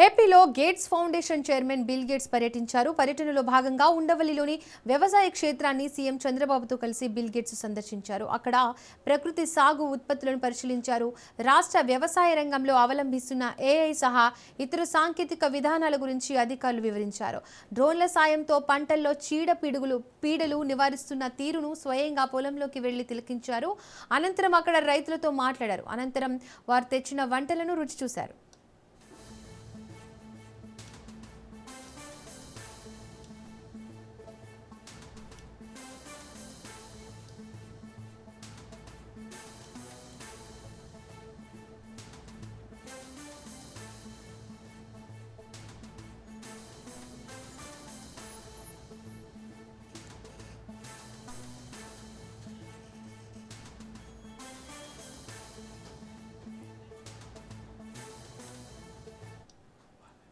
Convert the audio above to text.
ఏపీలో gates foundation chairman bill gates పర్యటించారు. పర్యటనలో భాగంగా ఉండవల్లిలోని వ్యవసాయ క్షేత్రాన్ని సీఎం చంద్రబాబుతో కలిసి బిల్ గేట్స్ సందర్శించారు. అక్కడ ప్రకృతి సాగు ఉత్పత్తులను పరిశీలించారు. రాష్ట్ర వ్యవసాయ రంగంలో అవలంబిస్తున్న ఏఐ సహా ఇతర సాంకేతిక విధానాల గురించి అధికారులు వివరించారు. డ్రోన్ల సాయంతో పంటల్లో పీడలు నివారిస్తున్న తీరును స్వయంగా పొలంలోకి వెళ్లి తిలకించారు. అనంతరం అక్కడ రైతులతో మాట్లాడారు. అనంతరం వారు తెచ్చిన వంటలను రుచి చూశారు.